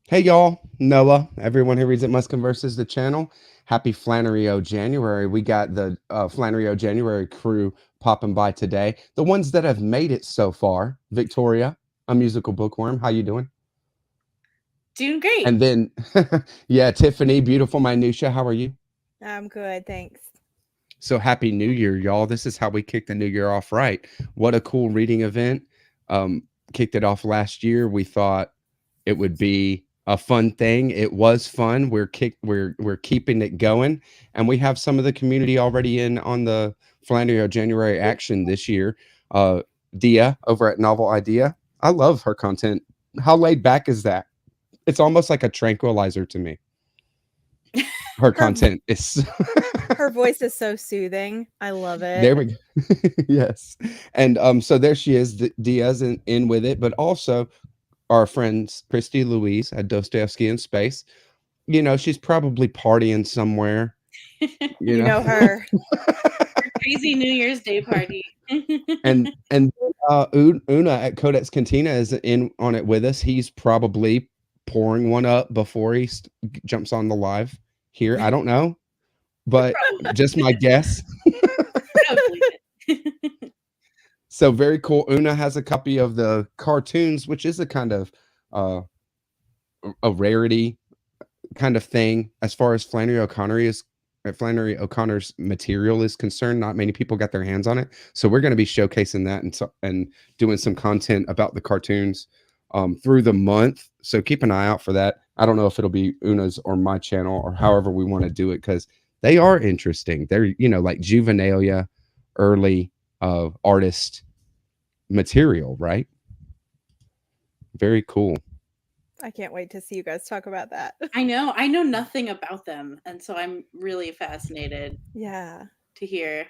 Hey y'all, Noah, everyone who reads It Must Converses the channel. Happy Flannery O'January. We got the Flannery O'January crew popping by today. The ones that have made it so far. Victoria, a musical bookworm. How you doing? Doing great. And then, yeah, Tiffany, beautiful minutia. How are you? I'm good, thanks. So happy New Year, y'all. This is how we kick the new year off right. What a cool reading event. Um, Kicked it off last year. We thought it would be a fun thing. It was fun. We're keeping it going, and we have some of the community already in on the Flannery January action this year. Uh, Dia over at Novel Idea. I love her content. How laid back is that? It's almost like a tranquilizer to me. Her Her content is her voice is so soothing. I love it. there we go. Yes. And so there she is. Dia's in with it, but also our friends Christy Louise at Dostoevsky in Space. You know, she's probably partying somewhere, you You know. know her. Crazy New Year's Day party. And Una at Codex Cantina is in on it with us. He's probably pouring one up before he jumps on the live here. I don't know, but just my guess. Probably it. So very cool. Una has a copy of the cartoons, which is a kind of uh, a rarity kind of thing as far as Flannery O'Connor's material is concerned. Not many people got their hands on it, so we're going to be showcasing that and doing some content about the cartoons through the month. So keep an eye out for that. I don't know if it'll be Una's or my channel or however we want to do it because they are interesting. They're like juvenilia, early artist material, right? Very cool. I can't wait to see you guys talk about that. I know nothing about them, and so I'm really fascinated Yeah. to hear.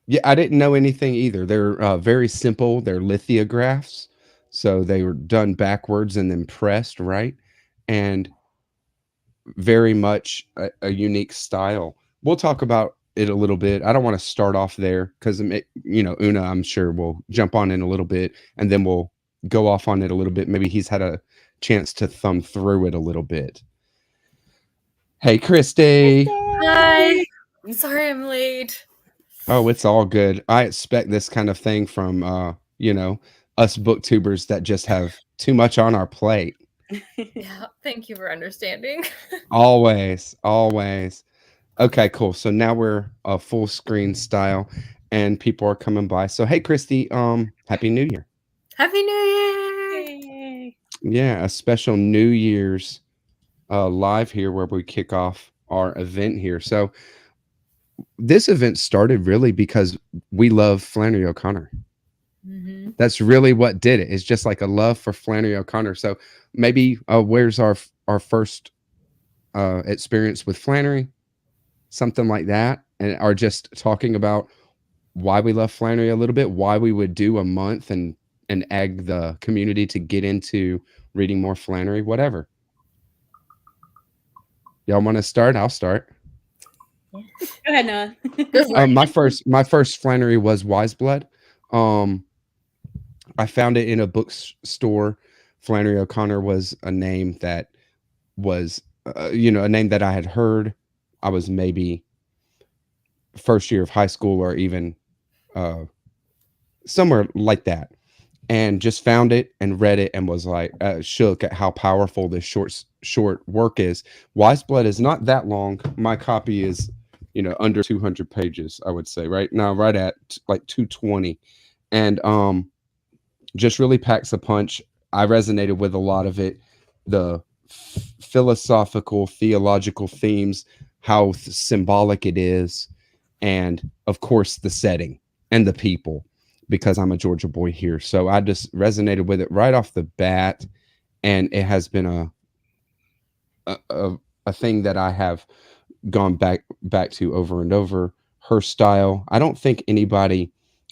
Yeah, I didn't know anything either. They're very simple. They're lithographs, so they were done backwards and then pressed, right? And very much a unique style. We'll talk about it a little bit. I don't want to start off there because Una, I'm sure will jump on in a little bit, and then we'll go off on it a little bit. Maybe he's had a chance to thumb through it a little bit. Hey, Christy. Birthday! Hi. I'm sorry I'm late. Oh, it's all good. I expect this kind of thing from us booktubers that just have too much on our plate. Yeah, thank you for understanding. Always, always. Okay, cool. So now we're a full screen style and people are coming by. So hey Christy, happy New Year. Happy New Year! Yay. Yeah, a special New Year's live here where we kick off our event here. So this event started really because we love Flannery O'Connor. Mm-hmm. That's really what did it. It's just like a love for Flannery O'Connor. So maybe where's our first experience with Flannery, something like that, and are just talking about why we love Flannery a little bit, why we would do a month and egg the community to get into reading more Flannery, whatever. Y'all want to start? I'll start. Go ahead, Noah. Go for it. My first Flannery was Wise Blood. I found it in a bookstore. Flannery O'Connor was a name that was, a name that I had heard. I was maybe first year of high school or even uh, somewhere like that, and just found it and read it and was like shook at how powerful this short work is. Wise Blood is not that long. My copy is, under 200 pages. I would say right now, right at like 220, and just really packs a punch. I resonated with a lot of it, the philosophical, theological themes, how symbolic it is, and of course the setting and the people, because I'm a Georgia boy here. So I just resonated with it right off the bat, and it has been a thing that I have gone back to over and over. Her style, I don't think anybody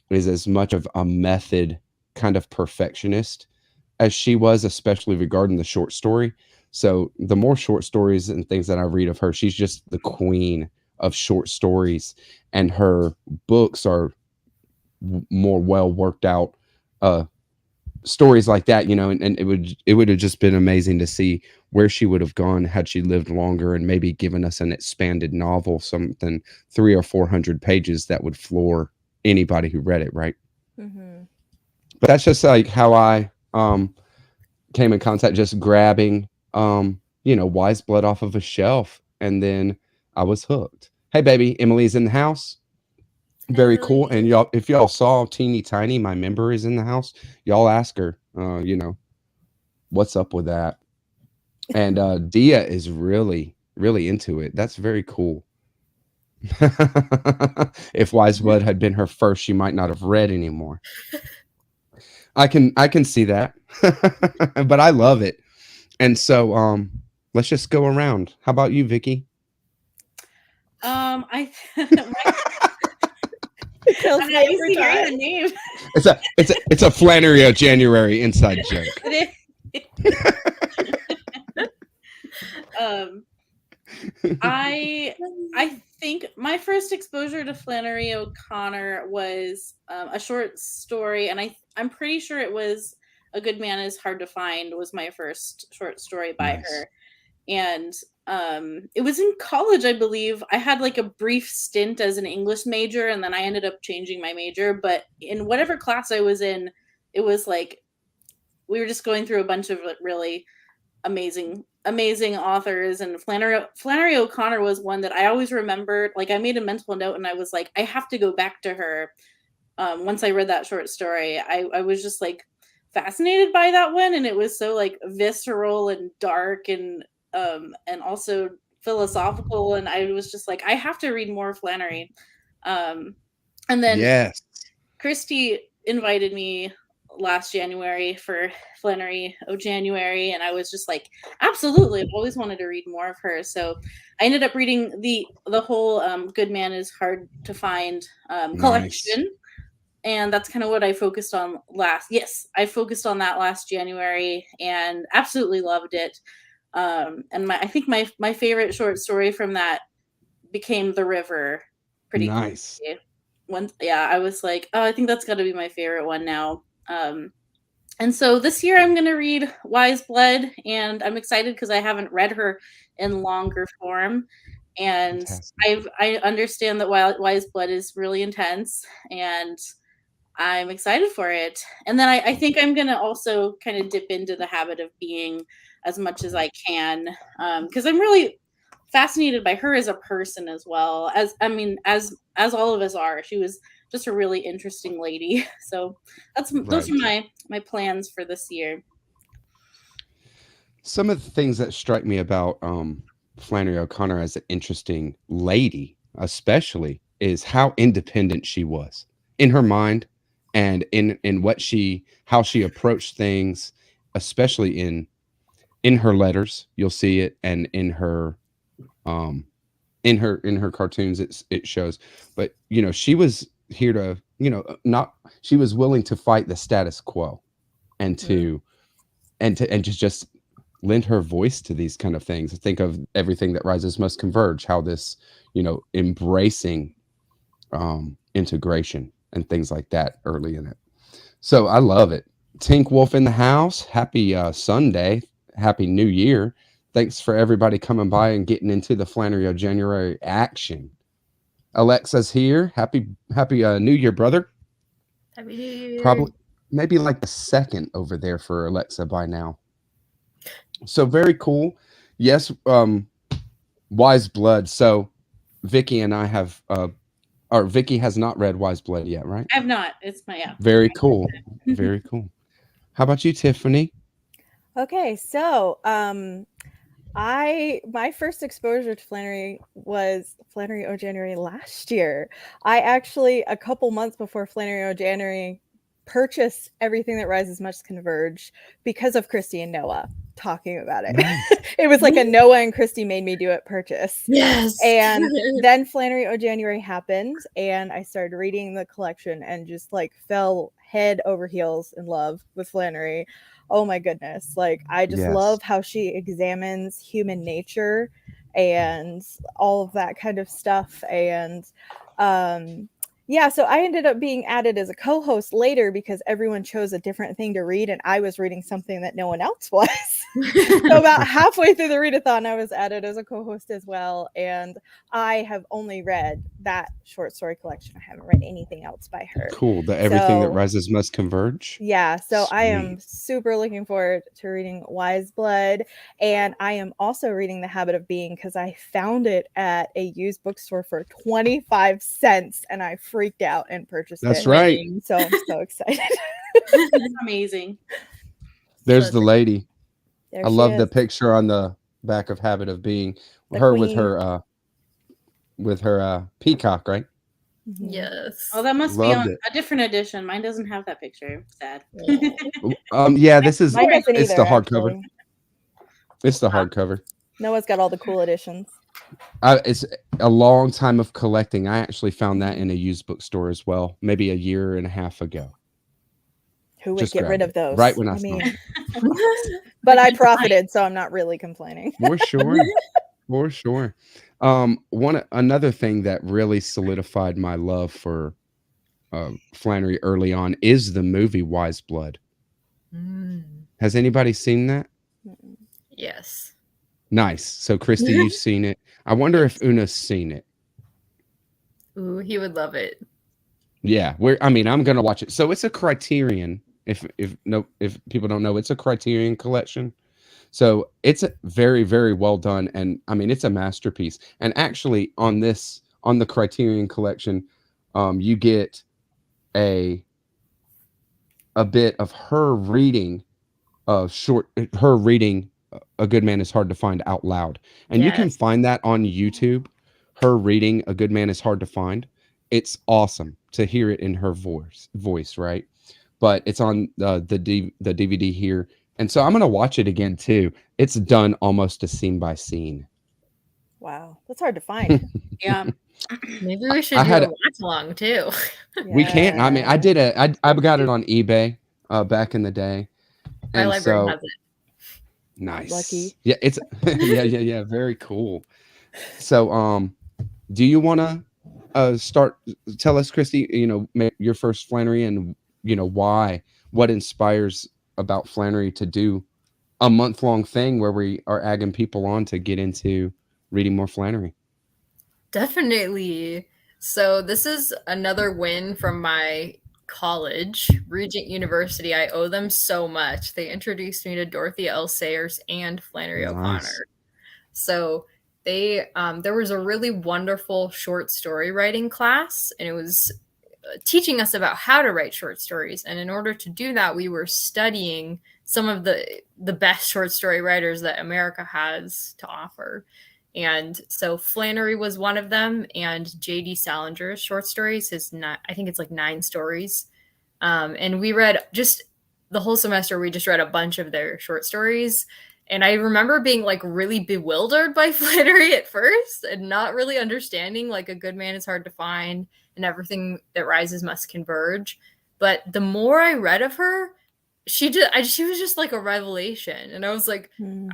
is as much of a method kind of perfectionist as she was, especially regarding the short story. So the more short stories and things that I read of her, she's just the queen of short stories, and her books are more well worked out uh stories like that, and it would have just been amazing to see where she would have gone had she lived longer and maybe given us an expanded novel, something 300 or 400 pages that would floor anybody who read it, right? Mm-hmm. But that's just like how I came in contact, just grabbing Wise Blood off of a shelf, and then I was hooked. Hey baby, Emily's in the house. Very cool. And y'all, if y'all saw Teeny Tiny, my member, is in the house, y'all ask her, what's up with that. And Dia is really, really into it. That's very cool. If Wise Blood had been her first, she might not have read anymore. I can see that. But I love it. And so let's just go around. How about you, Vicky? I Kills I'm me not every used to hearing time. the name. It's a Flannery O'January inside joke. I think my first exposure to Flannery O'Connor was a short story, and I'm pretty sure it was "A Good Man Is Hard to Find" was my first short story by Nice. her, and it was in college, I believe. I had like a brief stint as an English major, and then I ended up changing my major. But in whatever class I was in, it was like we were just going through a bunch of really amazing authors, and Flannery O'Connor was one that I always remembered. Like I made a mental note and I was like, I have to go back to her. Once I read that short story, I was just like fascinated by that one, and it was so like visceral and dark and also philosophical, and I was just like, I have to read more Flannery. And then Yes. Christy invited me last January for Flannery O'January, and I was just like, absolutely, I've always wanted to read more of her. So I ended up reading the whole Good Man Is Hard to Find Nice. collection, and that's kind of what I focused on last. Yes, I focused on that last January and absolutely loved it. And I think my favorite short story from that became The River pretty Nice. quickly. I was like, oh, I think that's got to be my favorite one now. And so this year I'm going to read Wise Blood, and I'm excited because I haven't read her in longer form. And Fantastic. I understand that Wise Blood is really intense, and I'm excited for it. And then I think I'm going to also kind of dip into the habit of being as much as I can, because I'm really fascinated by her as a person as well. As I mean, as all of us are. She was just a really interesting lady. So those are Right. my plans for this year. Some of the things that strike me about Flannery O'Connor as an interesting lady, especially, is how independent she was in her mind and in how she approached things, especially in her letters. You'll see it, and um in her cartoons it shows. But she was here to, not she was willing to fight the status quo and to and to just lend her voice to these kind of things. Think of Everything That Rises Must Converge, how this, embracing integration and things like that early in it. So I love it. Tink Wolf in the house. Happy Sunday. Happy New Year. Thanks for everybody coming by and getting into the Flannery O'January action. Alexa's here. Happy New Year, brother. Happy New Year. Probably maybe like the second over there for Alexa by now. So very cool. Yes, Wise Blood. So Vicky and I have or Vicky has not read Wise Blood yet, right? I've not. It's my Very cool. Very cool. How about you, Tiffany? Okay, so my first exposure to Flannery was Flannery O'January last year. I actually, a couple months before Flannery O'January, purchased Everything That Rises Must Converge because of Christy and Noah talking about it. Nice. It was like a Noah and Christy made me do it purchase. Yes. And then Flannery O'January happened, and I started reading the collection and just like fell head over heels in love with Flannery. Oh my goodness. Like, I just Yes. love how she examines human nature and all of that kind of stuff. And Yeah, so I ended up being added as a co-host later because everyone chose a different thing to read, and I was reading something that no one else was. So about halfway through the readathon, I was added as a co-host as well, and I have only read that short story collection. I haven't read anything else by her. Cool. The Everything That So Rises Must Converge. yeah, so I am Sweet. super looking forward to reading Wise Blood, and I am also reading The Habit of Being because I found it at a used bookstore for 25 cents, and I freaked out and purchased That's it. right. So I'm so excited. That's amazing. There's So the lady. There I she love the is, picture on the back of Habit of Being. the Her queen. with her peacock, right? Mhm. yes. Oh, that must be Loved on it. a different edition. Mine doesn't have that picture. Sad. Aw. Yeah, this is Mine doesn't it's either, the hardcover. actually. It's the hardcover. Noah's got all the cool editions. It's a long time of collecting. I actually found that Mhm. in a used bookstore as well, maybe a year and a half ago. Who would Just get rid grabbed of it those? right when I I saw mean, it. but I profited, so I'm not really complaining. For sure. For sure. Another thing that really solidified my love for Flannery early on is the movie Wise Blood. Mm, Has anybody seen that? Mm-mm. yes. Nice. So Christy, you've seen it. I wonder if Yes. Una's seen it. Ooh, he would love it. Yeah, I'm gonna watch it. So it's a Criterion. If people don't know, it's a Criterion collection. So it's very, very well done, and I mean it's a masterpiece. And actually, on the Criterion collection, you get a bit of her reading her reading A Good Man Is Hard to Find out loud, and you can Yes. find that on YouTube. Her reading A Good Man Is Hard to Find. It's awesome to hear it in her voice, right? But it's on the DVD here, and so I'm gonna watch it again too. It's done almost a scene by scene. Wow, that's hard to find. Yeah. Maybe we should I do a had watch along too. We can't. I mean, I did I got it do. on eBay back in the day, Our and library so has it. nice. Lucky. Yeah, it's yeah, very cool. So, do you want to start? Tell us, Christy. Your first Flannery, and what inspires about Flannery to do a month-long thing where we are egging people on to get into reading more Flannery. Definitely. So this is another win from my college, Regent University. I owe them so much. They introduced me to Dorothy L. Sayers and Flannery Nice. O'Connor. So there was a really wonderful short story writing class, and it was teaching us about how to write short stories. And in order to do that, we were studying some of the best short story writers that America has to offer. And so Flannery was one of them, and J.D. Salinger's short stories I think it's like 9 stories. And we read just the whole semester, we just read a bunch of their short stories. And I remember being like really bewildered by Flannery at first and not really understanding like A Good Man Is Hard to Find and Everything That Rises Must Converge. But the more I read of her, she was just like a revelation. And I was like, and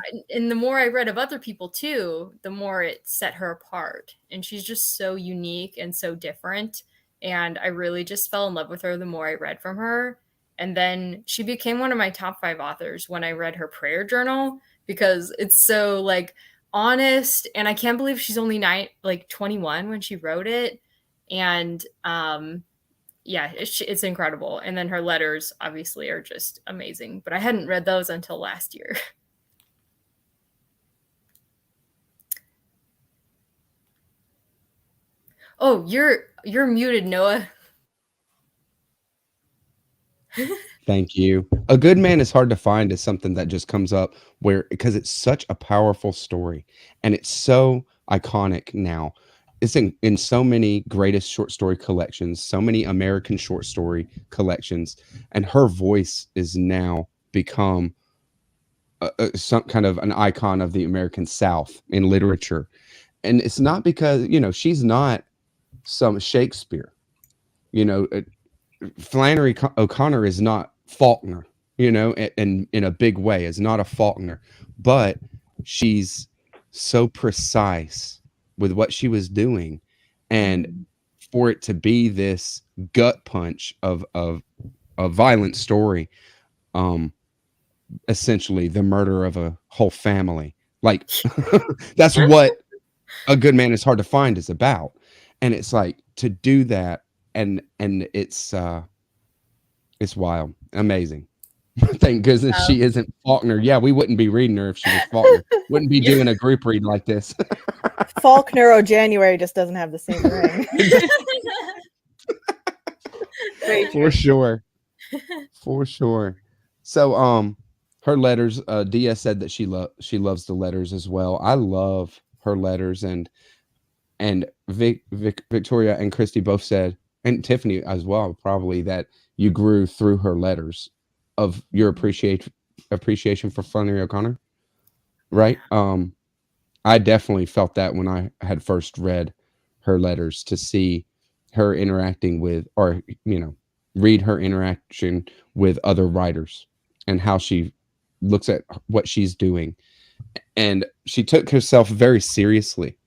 the more I read of other people too, the more it set her apart. And she's just so unique and so different. And I really just fell in love with her the more I read from her. And then she became one of my top 5 authors when I read her prayer journal, because it's so like honest. And I can't believe she's only 21 when she wrote it. And yeah, it's incredible. And then her letters obviously are just amazing, but I hadn't read those until last year. Oh, you're muted, Noah. Thank you. A Good Man Is Hard to Find is something that just comes up because it's such a powerful story and it's so iconic now. It's in so many greatest short story collections, so many American short story collections, and her voice is now become some kind of an icon of the American South in literature. And it's not because, she's not some Shakespeare. You know, Flannery O'Connor is not Faulkner, and in a big way is not a Faulkner, but she's so precise with what she was doing and for it to be this gut punch of a violent story, essentially the murder of a whole family. Like that's what A Good Man Is Hard to Find is about. And it's like to do that, and it's wild, amazing. Thank goodness she isn't Faulkner. Yeah, we wouldn't be reading her if she was Faulkner. Wouldn't be doing a group read like this. Faulkner O'January just doesn't have the same ring. For sure. For sure. So her letters, Dia said that she loves the letters as well. I love her letters, and Victoria and Christy both said, and Tiffany as well, probably, that you grew through her letters of your appreciation for Flannery O'Connor, right? I definitely felt that when I had first read her letters, to see her interacting with, or read her interaction with other writers and how she looks at what she's doing, and she took herself very seriously.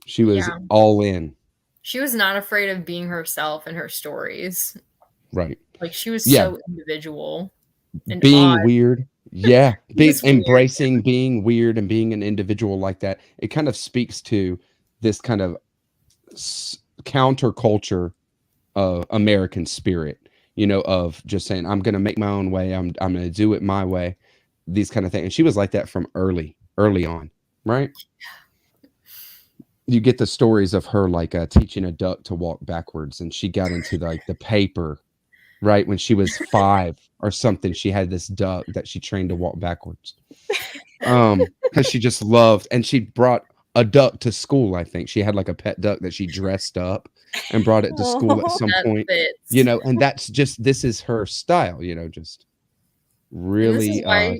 She was all in. She was not afraid of being herself in her stories. Right. Like, she was so individual and being odd. weird. Embracing being weird and being an individual like that. It kind of speaks to this kind of counterculture American spirit, of just saying, I'm going to make my own way. I'm going to do it my way. These kind of things. And she was like that from early on, right? You get the stories of her like teaching a duck to walk backwards, and she got into the paper, right? When she was 5 or something, she had this duck that she trained to walk backwards. Because she just loved, and she brought a duck to school. I think she had like a pet duck that she dressed up and brought it to school at some point. Fits. And that's just, this is her style, just really. This is why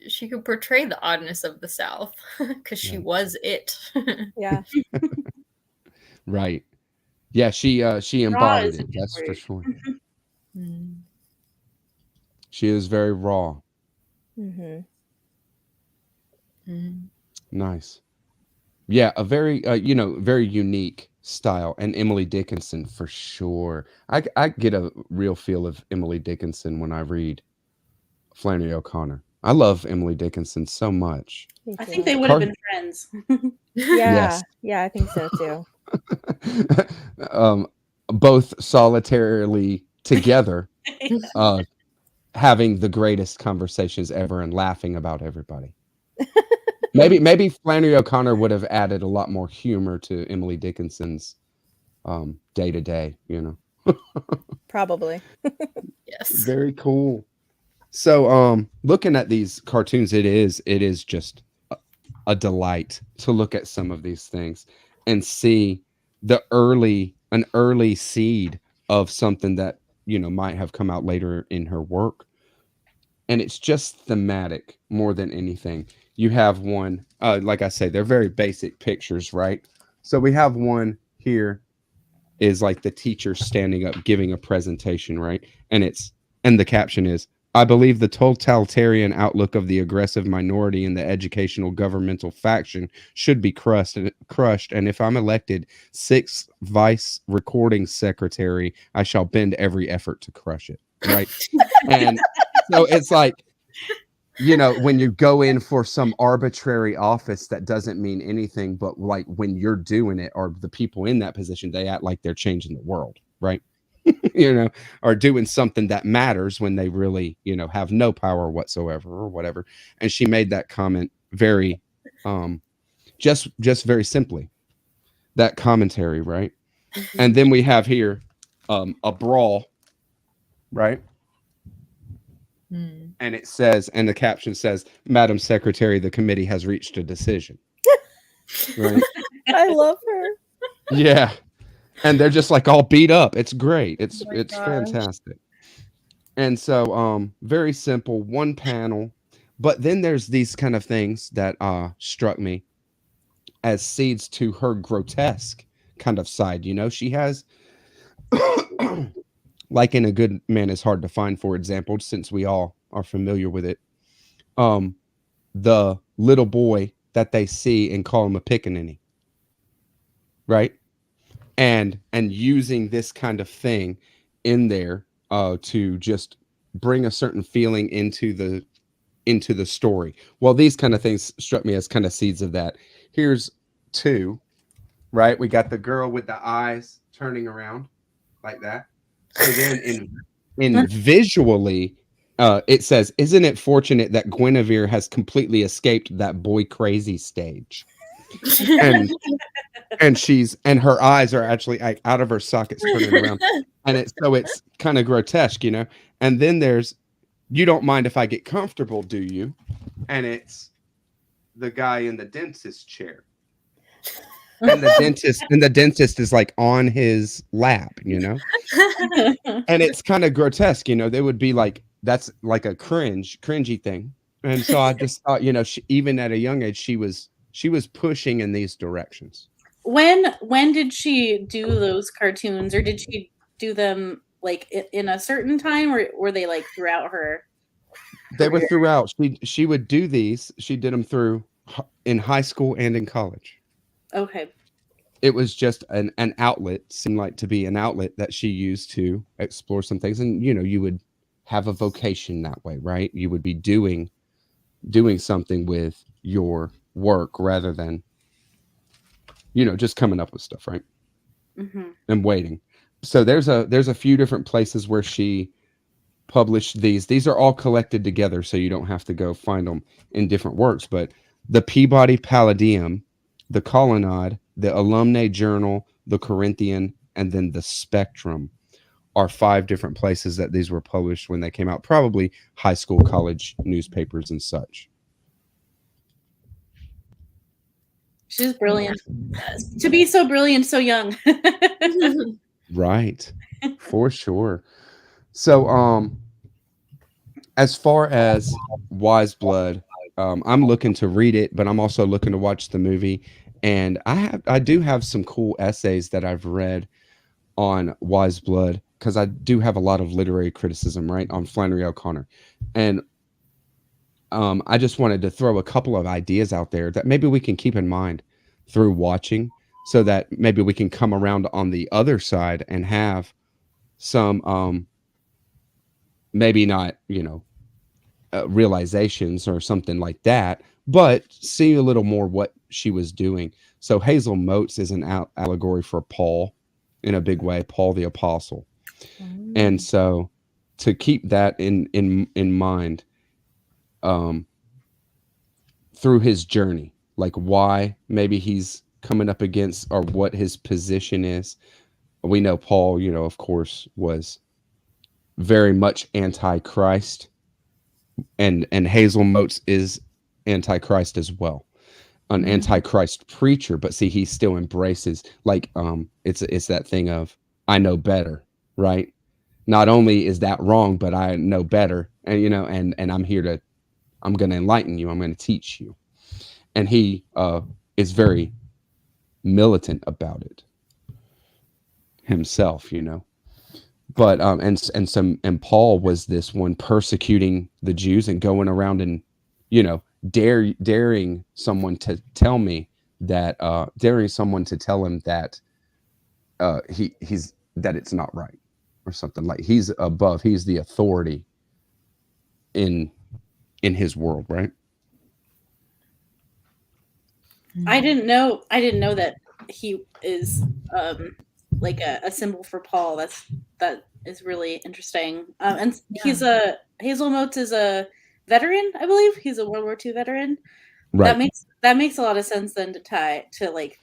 she could portray the oddness of the South, because she was it. Yeah. Right. Yeah, she embodied it. That's for sure. She is very raw. Mm-hmm. Nice. Yeah, a very very unique style, and Emily Dickinson for sure. I get a real feel of Emily Dickinson when I read Flannery O'Connor. I love Emily Dickinson so much. I think they would have been friends. Yeah, I think so too. Both solitarily together, having the greatest conversations ever and laughing about everybody. Maybe Flannery O'Connor would have added a lot more humor to Emily Dickinson's day to day. Probably. Yes. Very cool. So, looking at these cartoons, it is just a delight to look at some of these things and see an early seed of something that, might have come out later in her work. And it's just thematic more than anything. You have one, like I say, they're very basic pictures, right? So we have one here is like the teacher standing up giving a presentation, right? And the caption is, I believe the totalitarian outlook of the aggressive minority in the educational governmental faction should be crushed. And if I'm elected 6th vice recording secretary, I shall bend every effort to crush it. Right. And so it's like, when you go in for some arbitrary office that doesn't mean anything, but like when you're doing it, or the people in that position, they act like they're changing the world. Right. Or doing something that matters when they really, have no power whatsoever or whatever. And she made that comment very, just very simply, that commentary, right? And then we have here a brawl, right? And it says, and the caption says, Madam Secretary, the committee has reached a decision. Right? I love her. Yeah. And they're just like all beat up. It's great. It's fantastic. And so very simple, one panel. But then there's these kind of things that struck me as seeds to her grotesque kind of side. She has like in A Good Man Is Hard to Find, for example, since we all are familiar with it. The little boy that they see and call him a pickaninny. Right? and using this kind of thing in there to just bring a certain feeling into the story. Well, these kind of things struck me as kind of seeds of that. Here's two, right? We got the girl with the eyes turning around like that. So then in visually, it says, "Isn't it fortunate that Guinevere has completely escaped that boy crazy stage?" And and her eyes are actually like out of her sockets turning around, and it's kind of grotesque, And then there's, "You don't mind if I get comfortable, do you?" And it's the guy in the dentist chair, and the dentist is like on his lap, and it's kind of grotesque. They would be like, that's like a cringy thing. And so I just thought, even at a young age, she was pushing in these directions. When did she do those cartoons, or did she do them like in a certain time, or were they like throughout her They were career? throughout. She would do these. She did them through in high school and in college. Okay. It was just an outlet, seemed like to be an outlet that she used to explore some things. And you would have a vocation that way, right? You would be doing something with your work rather than just coming up with stuff, right? Mm-hmm. And waiting. So there's a few different places where she published these are all collected together, so you don't have to go find them in different works. But the Peabody Palladium, the Colonnade, the Alumnae Journal, the Corinthian, and then the Spectrum are 5 different places that these were published when they came out, probably high school, college newspapers and such. She's brilliant. To be so brilliant so young. Right. For sure. So as far as Wise Blood, I'm looking to read it, but I'm also looking to watch the movie. And I do have some cool essays that I've read on Wise Blood, because I do have a lot of literary criticism, right, on Flannery O'Connor. And I just wanted to throw a couple of ideas out there that maybe we can keep in mind through watching, so that maybe we can come around on the other side and have some maybe not, realizations or something like that, but see a little more what she was doing. So Hazel Motes is an allegory for Paul in a big way, Paul the Apostle. And so to keep that in mind, through his journey, like why maybe he's coming up against, or what his position is. We know Paul, of course, was very much anti-Christ, and Hazel Motes is anti-Christ as well, an anti-Christ preacher. But see, he still embraces, like, it's that thing of, I know better, right? Not only is that wrong, but I know better, and and I'm going to enlighten you, I'm going to teach you. And he is very militant about it himself, but and Paul was this one persecuting the Jews and going around and daring someone to tell me that daring someone to tell him that he's that it's not right, or something, like he's the authority in his world, right? I didn't know that he is like a symbol for Paul. That is really interesting. And he's Hazel Motes is a veteran, I believe. He's a World War II veteran. Right. That makes a lot of sense then to tie to like.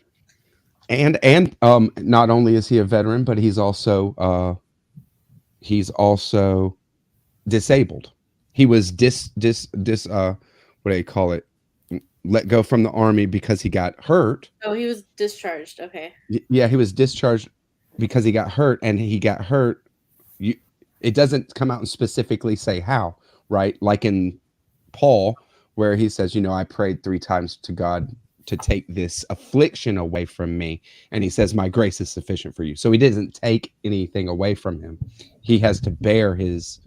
And not only is he a veteran, but he's also disabled. He was what do you call it? Let go from the army because he got hurt. Oh, he was discharged. Okay. Yeah, he was discharged because he got hurt, and he got hurt. It doesn't come out and specifically say how, right? Like in Paul, where he says, I prayed 3 times to God to take this affliction away from me. And he says, my grace is sufficient for you. So he doesn't take anything away from him. He has to bear his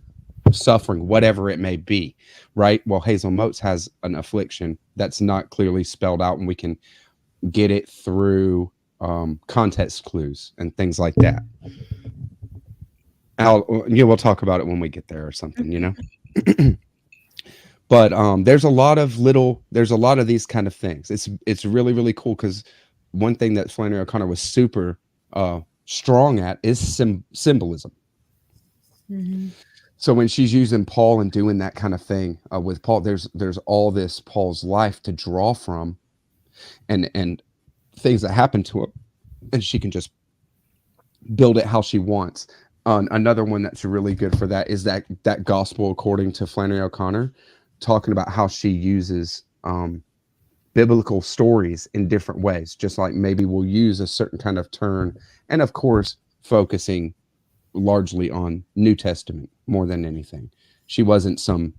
suffering, whatever it may be, right? Well, Hazel Motes has an affliction that's not clearly spelled out, and we can get it through context clues and things like that. We'll talk about it when we get there or something, you know. But there's a lot of these kind of things. It's really really cool because one thing that Flannery O'Connor was super strong at is symbolism. Mhm. So when she's using Paul and doing that kind of thing with Paul, there's all this Paul's life to draw from, and things that happen to him, and she can just build it how she wants. Another one that's really good for that is that gospel according to Flannery O'Connor, talking about how she uses biblical stories in different ways, just like maybe we'll use a certain kind of turn, and of course focusing largely on New Testament more than anything. She wasn't some,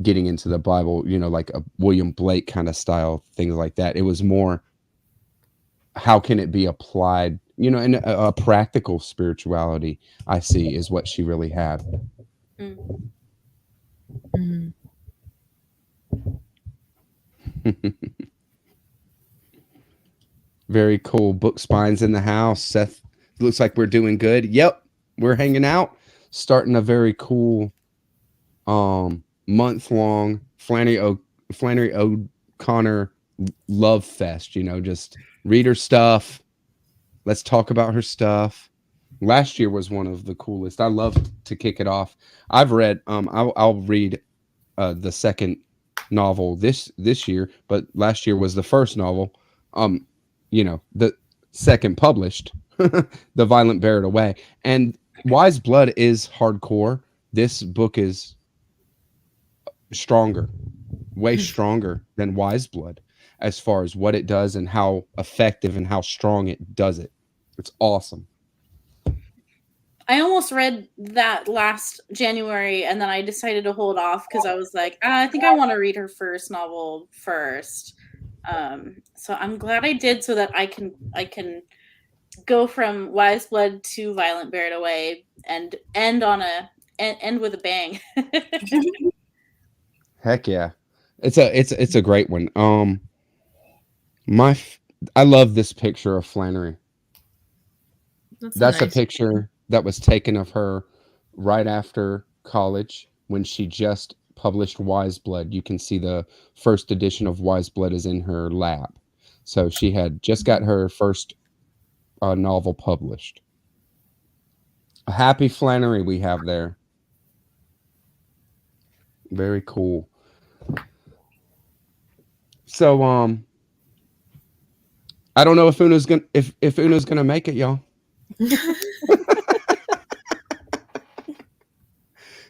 getting into the Bible, like a William Blake kind of style, things like that. It was more, how can it be applied, in a practical spirituality, I see, is what she really had. Mm. Mhm. Very cool. Book spines in the house. Seth, looks like we're doing good. Yep, we're hanging out. Starting a very cool month long Flannery O'Connor love fest, just read her stuff. Let's talk about her stuff. Last year was one of the coolest. I love to kick it off. I've read I'll read the second novel this year, but last year was the first novel. The second published, The Violent Bear It Away. And Wise Blood is hardcore. This book is stronger, way stronger than Wise Blood as far as what it does and how effective and how strong it does it. It's awesome. I almost read that last January, and then I decided to hold off because I was like, I think I want to read her first novel first. So I'm glad I did, so that I can go from Wise Blood to Violent Bear It Away and end with a bang. Heck yeah. It's a great one. I love this picture of Flannery. That's a Nice. picture that was taken of her right after college when she just published Wise Blood. You can see the first edition of Wise Blood is in her lap. So she had just got her first novel published. A happy Flannery we have there. Very cool. So I don't know if Uno's gonna make it, y'all.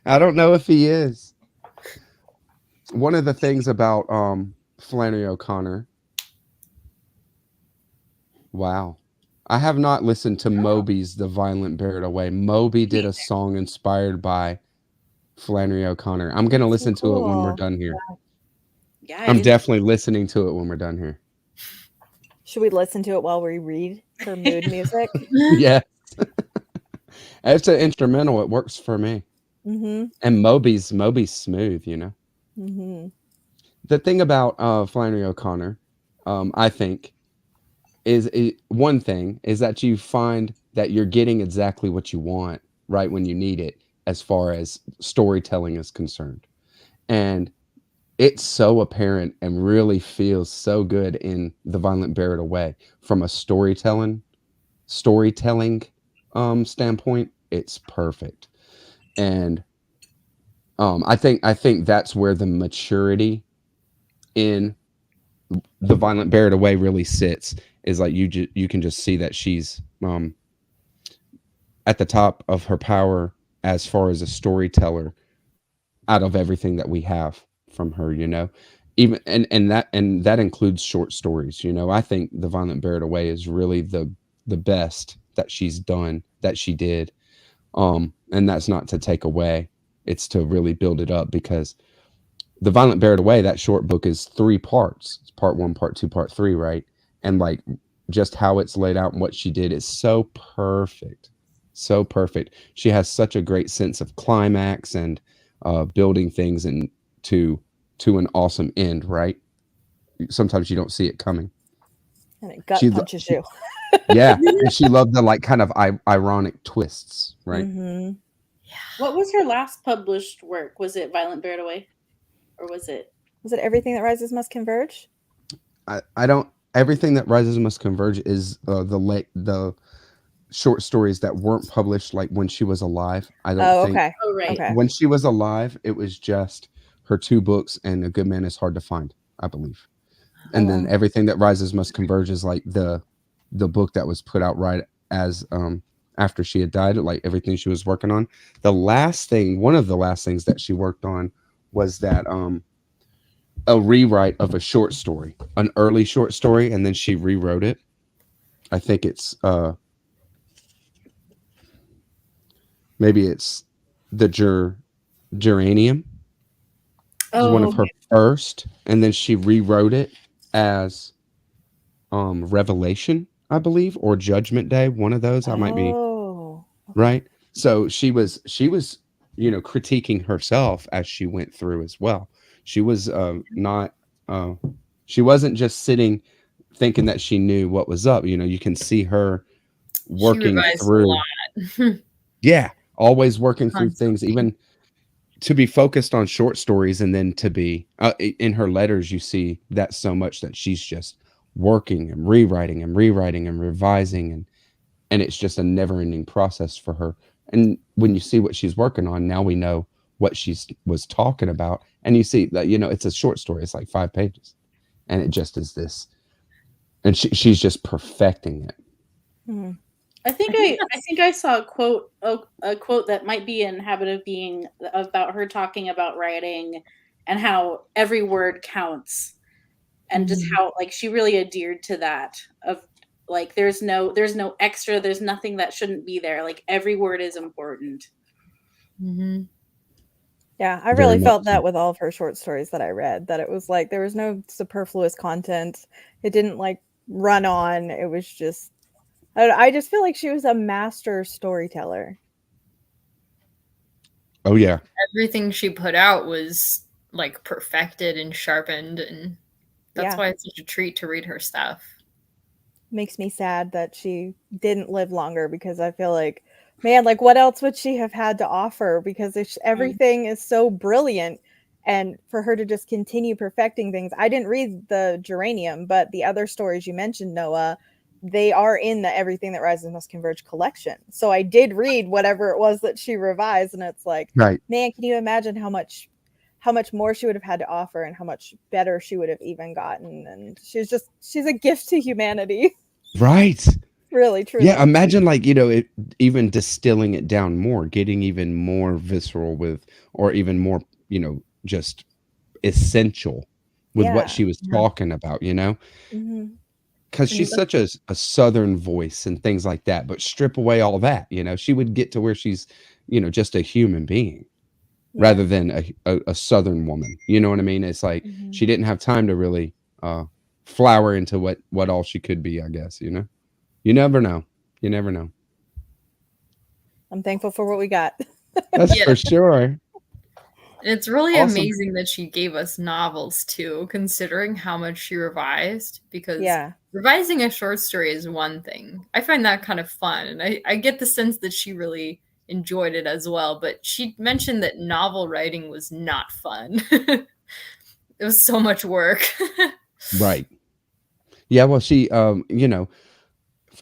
I don't know if he is. One of the things about Flannery O'Connor. Wow. I have not listened to Moby's The Violent Bear It Away. Moby did a song inspired by Flannery O'Connor. I'm going to That's so listen to it when we're cool. done here. Guys, I'm definitely listening to it when we're done here. Should we listen to it while we read for mood music? Yeah. It's an instrumental. It works for me. Mm-hmm. And Moby's smooth, Mm-hmm. The thing about Flannery O'Connor, I think, one thing is that you find that you're getting exactly what you want right when you need it as far as storytelling is concerned. And it's so apparent and really feels so good in The Violent Bear It Away from a storytelling standpoint. It's perfect. And I think that's where the maturity in The Violent Bear It Away really sits, is like you can just see that she's at the top of her power as far as a storyteller out of everything that we have from her, even and that includes short stories. I think The Violent Bear It Away is really the best that she's done, that she did. And that's not to take away, it's to really build it up, because The Violent Bear It Away, that short book, is 3 parts. It's part 1, part 2, part 3, right? And like just how it's laid out and what she did is so perfect. So perfect. She has such a great sense of climax and building things and to an awesome end, right? Sometimes you don't see it coming. And it gut She, punches she you. yeah, and she loved the like kind of ironic twists, right? Mm-hmm. What was her last published work? Was it Violent Buried Away? Or was it? Was it Everything That Rises Must Converge? I don't. Everything that rises must converge is the short stories that weren't published like when she was alive. I don't Oh, think okay. Oh, right. Okay. when she was alive, it was just her two books and A Good Man Is Hard to Find, I believe. And then wow. Everything That Rises Must Converge is like the book that was put out right as after she had died, like everything she was working on. One of the last things that she worked on was that a rewrite of a short story, an early short story, and then she rewrote it. I think it's maybe it's the geranium. It was one Oh, of her first, and then she rewrote it as Revelation, I believe, or Judgment Day. One of those. I might be Oh. Okay. right. So she was critiquing herself as she went through as well. She was not uh, she wasn't just sitting thinking that she knew what was up. You can see her She working revised a through. lot. Yeah, always working through things, Constantly. even to be focused on short stories, and then to be in her letters you see that so much that she's just working and rewriting and rewriting and revising, and it's just a never-ending process for her. And when you see what she's working on now, we know what she's was talking about, and you see that it's a short story. It's like 5 pages, and it just is this, and she's just perfecting it. Hmm. I think I saw a quote that might be in habit of being about her talking about writing and how every word counts, and just how like she really adhered to that of like there's no extra, there's nothing that shouldn't be there, like every word is important. Mm-hmm. Yeah, I Very really much felt so. that with all of her short stories that I read, that it was like there was no superfluous content. It didn't like run on. It was just, I just feel like she was a master storyteller. Oh yeah. Everything she put out was like perfected and sharpened, and that's Yeah. why it's such a treat to read her stuff. Makes me sad that she didn't live longer, because I feel like, man, like what else would she have had to offer? Because everything is so brilliant, and for her to just continue perfecting things. I didn't read the geranium, but the other stories you mentioned, Noah, they are in the Everything That Rises Must Converge collection. So I did read whatever it was that she revised, and it's like, Right. man, can you imagine how much more she would have had to offer, and how much better she would have even gotten? And she's a gift to humanity. Right. Really, truly. Yeah, imagine like, it even distilling it down more, getting even more visceral with, or even more, just essential with what Yeah. she was Yeah. talking about, Hmm. because And she's such a southern voice and things like that. But strip away all that, she would get to where she's, just a human being Yeah. rather than a southern woman. You know what I mean? It's like Hmm. she didn't have time to really flower into what all she could be, I guess, You never know. You never know. I'm thankful for what we got. That's yeah, for sure. it's really Awesome. amazing that she gave us novels too, considering how much she revised. Because Yeah. revising a short story is one thing. I find that kind of fun, and I get the sense that she really enjoyed it as well. But she mentioned that novel writing was not fun. It was so much work. Right. Yeah, well, she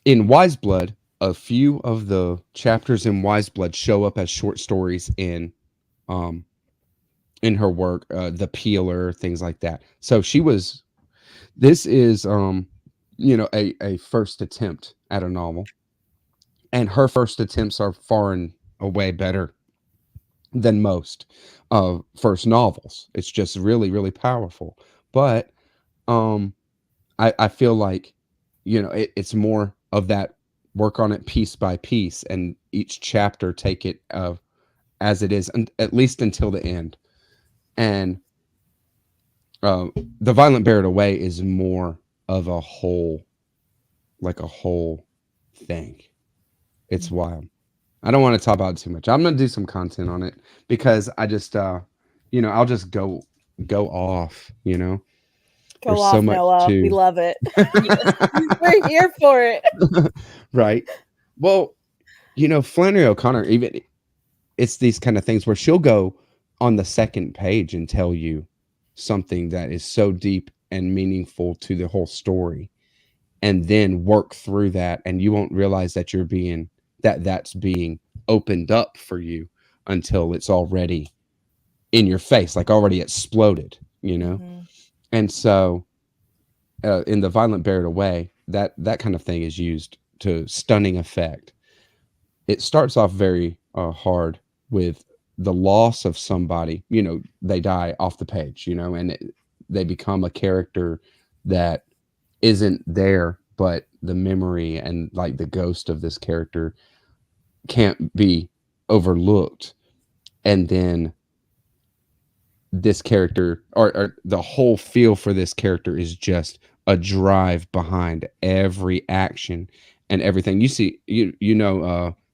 in Wise Blood, a few of the chapters in Wise Blood show up as short stories um in her work, The Peeler, things like that. So this is a first attempt at a novel, and her first attempts are far and away better than most first novels. It's just really, really powerful. But um I feel like it's more of that, work on it piece by piece, and each chapter take it as it is, and at least until the end. And The Violent Buried Away is more of a whole, like a whole thing. It's wild. I don't want to talk about it too much. I'm gonna do some content on it because I just I'll just go off. Go There's off, so much Noah. We to love it. We're here for it. right. Well, Flannery O'Connor, even it's these kind of things where she'll go on the second page and tell you something that is so deep and meaningful to the whole story, and then work through that, and you won't realize that that's being opened up for you until it's already in your face, like already exploded, Mhm. And so in The Violent Buried Away, that kind of thing is used to stunning effect. It starts off very hard with the loss of somebody. They die off the page, and they become a character that isn't there, but the memory and like the ghost of this character can't be overlooked. And then this character, or the whole feel for this character, is just a drive behind every action and everything you see,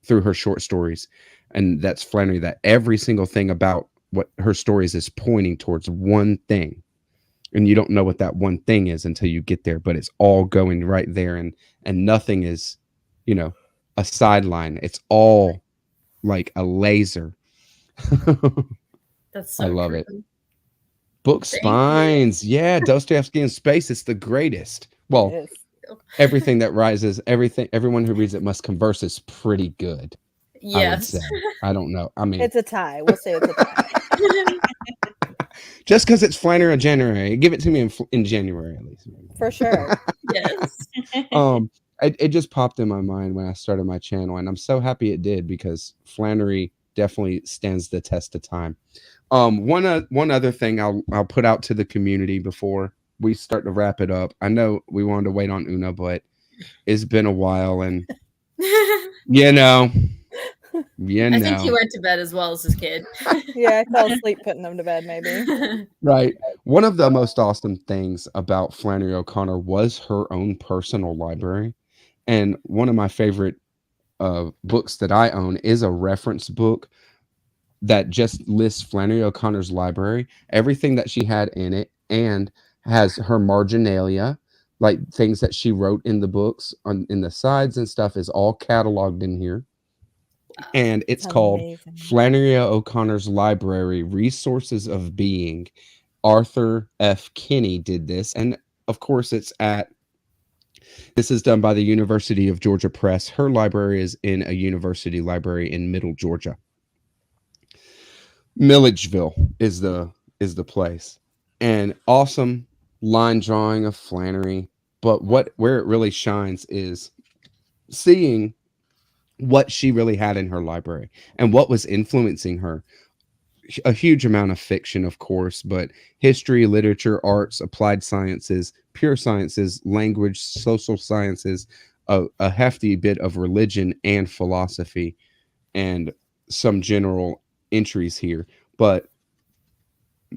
through her short stories. And that's Flannery, that every single thing about what her stories is pointing towards one thing, and you don't know what that one thing is until you get there, but it's all going right there, and nothing is a sideline. It's all like a laser. That's I so love true. it. Book Thank you. spines. Yeah, Dostoevsky in space. It's the greatest. Well, It is. everything that rises, everyone who reads it must converse is pretty good. I would Yes. say. I don't know. I mean, It's a tie. We'll say it's a tie. just because it's Flannery O'January, give it to me in January at least. For sure. Yes. It just popped in my mind when I started my channel, and I'm so happy it did, because Flannery definitely stands the test of time. One other thing I'll put out to the community before we start to wrap it up. I know we wanted to wait on Una, but it's been a while, and you know, I think he went to bed as well as his kid. Yeah, I fell asleep putting them to bed, maybe. Right. One of the most awesome things about Flannery O'Connor was her own personal library. And one of my favorite books that I own is a reference book that just lists Flannery O'Connor's library, everything that she had in it, and has her marginalia, like things that she wrote in the books in the sides and stuff, is all cataloged in here. And it's called Amazing. Flannery O'Connor's Library, Resources of Being. Arthur F. Kinney did this. And of course, this is done by the University of Georgia Press. Her library is in a university library in Middle Georgia. Milledgeville is the place. And awesome line drawing of Flannery. But where it really shines is seeing what she really had in her library and what was influencing her. A huge amount of fiction, of course, but history, literature, arts, applied sciences, pure sciences, language, social sciences, a hefty bit of religion and philosophy, and some general entries here. But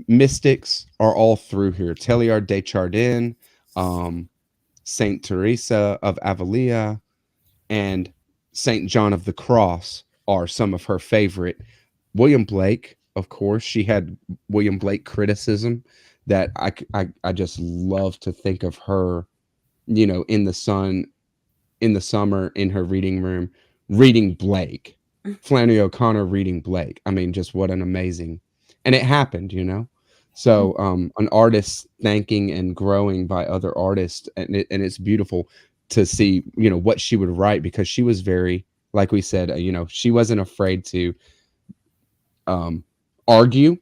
mystics are all through here. Teilhard de Chardin, Saint Teresa of Avila, and Saint John of the Cross are some of her favorite. William Blake, of course, she had William Blake criticism that I just love to think of her, in the sun, in the summer, in her reading room, reading Blake, Flannery O'Connor reading Blake. I mean, just what an amazing, and it happened, So an artist thanking and growing by other artists, and it's beautiful to see, what she would write, because she was very, like we said, she wasn't afraid to argue,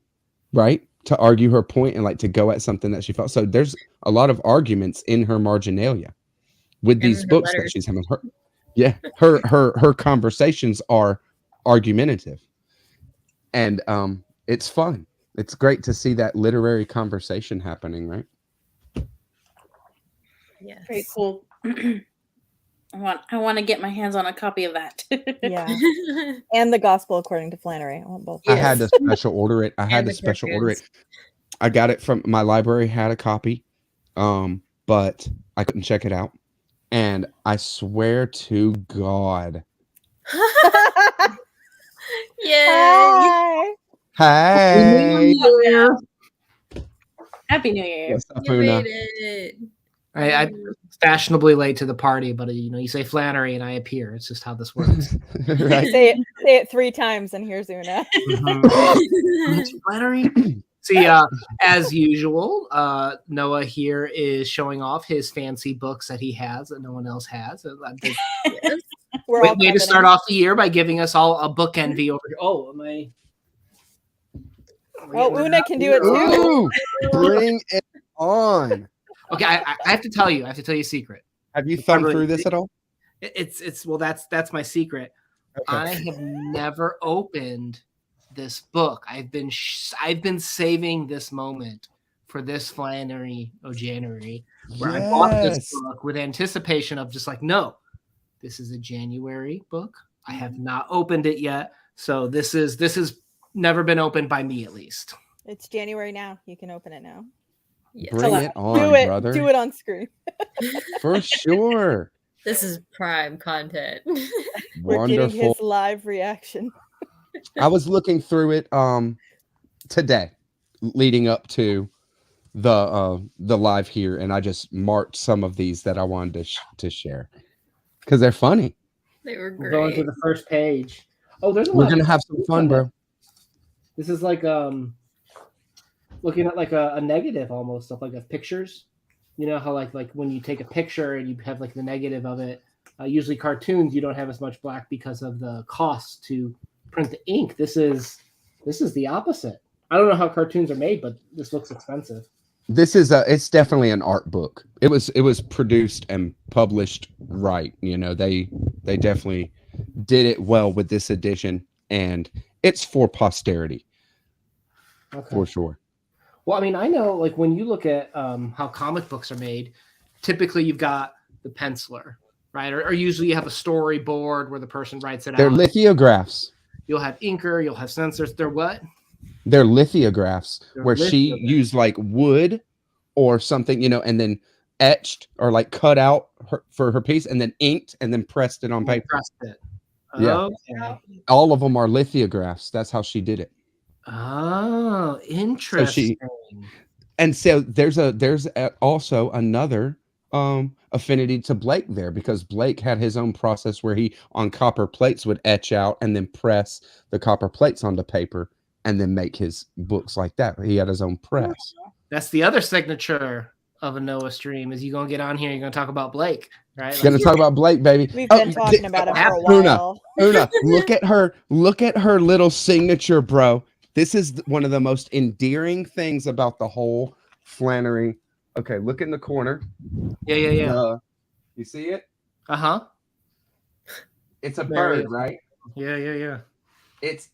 right? To argue her point and like to go at something that she felt. So there's a lot of arguments in her marginalia with these books that she's having. Her conversations are argumentative, and it's fun. It's great to see that literary conversation happening, right? Yes. Very cool. I want to get my hands on a copy of that. Yeah. And the Gospel According to Flannery. I want both. I had to special order it. I got it from my library, had a copy, but I couldn't check it out. And I swear to God. Yay! Hi. Hey. Happy New Year. What's up, You Una? made it. I'm fashionably late to the party, but you say Flannery and I appear. It's just how this works. Right. Say it 3 times, and here's Una. Miss Flannery. See, as usual, Noah here is showing off his fancy books that he has that no one else has. We're all Way to start coveted. off the year by giving us all a book envy over here. Oh, am I? Oh, Una can do it too. Ooh, bring it on. Okay, I have to tell you. I have to tell you a secret. Have you thumbed Probably- through this at all? It's well, that's my secret. Okay. I have never opened this book. I've been saving this moment for this Flannery O'January, where I bought this Yes. book with anticipation of just like, no, this is a January book. I have not opened it yet, so this is never been opened by me at least. It's January now. You can open it now. Yes. Bring Hello. it on, Do it. brother. Do it on screen. For sure. This is prime content. We're getting Wonderful. his live reaction. I was looking through it today, leading up to the live here, and I just marked some of these that I wanted to share because they're funny. They were We're going to great. the first page. Oh, there's a We're lot. gonna have some fun, bro. This is like looking at like a negative almost stuff like of pictures. You know how like when you take a picture and you have like the negative of it. Usually cartoons you don't have as much black because of the cost to print the ink. This is the opposite. I don't know how cartoons are made, but this looks expensive. This is it's definitely an art book. It was produced and published right. You know, they definitely did it well with this edition, and it's for posterity Okay. for sure. Well, I mean, I know like when you look at how comic books are made, typically you've got the penciler, right? Or usually you have a storyboard where the person writes it They're out. lithographs. You'll have inker, you'll have censors. They're what? They're lithographs They're where she lithographs. used like wood or something, you know, and then etched or like cut out for her piece and then inked and then pressed it on paper. Pressed it. Yeah. Okay. All of them are lithographs. That's how she did it. Oh, interesting. And so there's also another affinity to Blake there, because Blake had his own process where he on copper plates would etch out and then press the copper plates onto paper and then make his books like that. He had his own press. That's the other signature of a Noah stream is you gonna get on here, you're gonna talk about Blake, right? Gonna talk about Blake, baby. We've Oh, been talking about him for a Una, while. Una, look at her little signature, bro. This is one of the most endearing things about the whole Flannery. Okay, look in the corner. Yeah. You see it? Uh-huh. It's a There it bird, is. right? Yeah. It's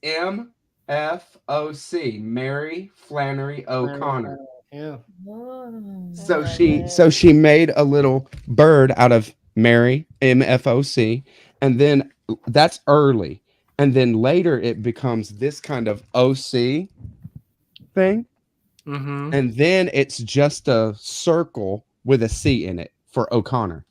MFOC, Mary Flannery O'Connor. Yeah. Oh. So love she it. she made a little bird out of Mary MFOC, and then that's early, and then later it becomes this kind of OC thing, Mm-hmm. and then it's just a circle with a C in it for O'Connor.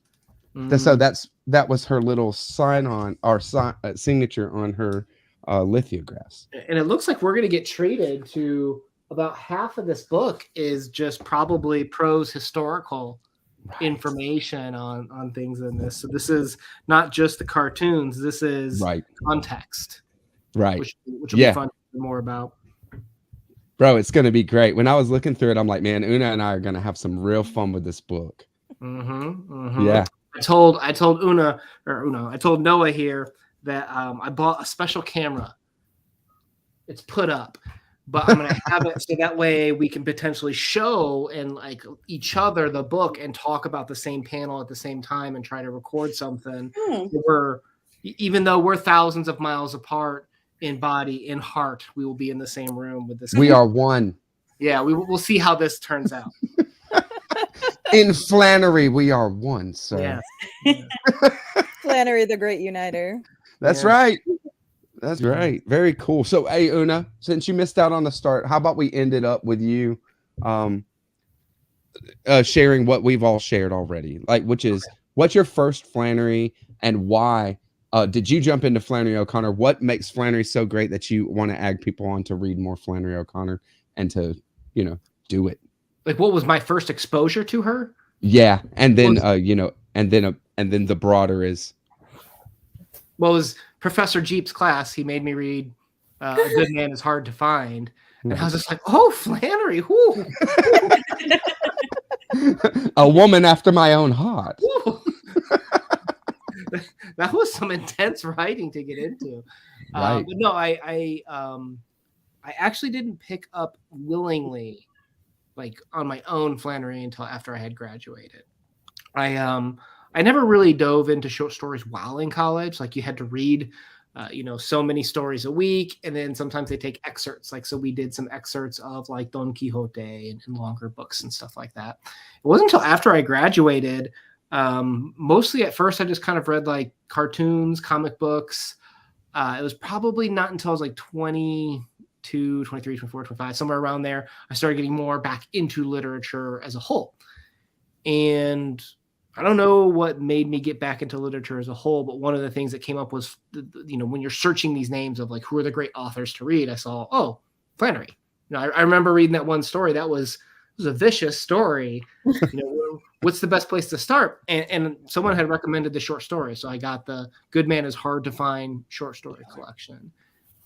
So that was her little sign on or signature on her lithographs. And it looks like we're gonna get treated to about half of this book is just probably prose historical information on things in this. So this is not just the cartoons. This is Right. context, Right. which will Yeah. be fun to hear more about. Bro, it's gonna be great. When I was looking through it, I'm like, man, Una and I are gonna have some real fun with this book. Yeah. I told Una, I told Noah here that I bought a special camera. It's put up, but I'm gonna have it so that way we can potentially show and like each other the book and talk about the same panel at the same time and try to record something. Even though we're thousands of miles apart in body, in heart, we will be in the same room with this. We are one. Yeah, we'll see how this turns out. In Flannery, we are one, sir. Yeah. Flannery, the Great Uniter. That's Yeah. right. That's right. Very cool. So, hey, Una, since you missed out on the start, how about we ended up with you sharing what we've all shared already? Like, which is, what's your first Flannery and why? Did you jump into Flannery O'Connor? What makes Flannery so great that you want to egg people on to read more Flannery O'Connor and to, do it? like what was my first exposure to her? Yeah, and then Was- and then the broader is Well, it was Professor Jeep's class. He made me read A Good Man is Hard to Find. And I was just like, oh, Flannery, whoo, a woman after my own heart. whoo. That was some intense writing to get into. Right. But no, I actually didn't pick up willingly, like on my own, Flannery until after I had graduated. I never really dove into short stories while in college. Like you had to read, so many stories a week, and then sometimes they take excerpts. Like so, we did some excerpts of like Don Quixote and longer books and stuff like that. It wasn't until after I graduated. Mostly at first, I just kind of read like cartoons, comic books. It was probably not until I was like 22, 23, 24, 25, somewhere around there, I started getting more back into literature as a whole. And I don't know what made me get back into literature as a whole, but one of the things that came up was, when you're searching these names of like, who are the great authors to read, I saw, oh, Flannery. I remember reading that one story. It was a vicious story. What's the best place to start? And someone had recommended the short story. So I got the Good Man is Hard to Find short story collection.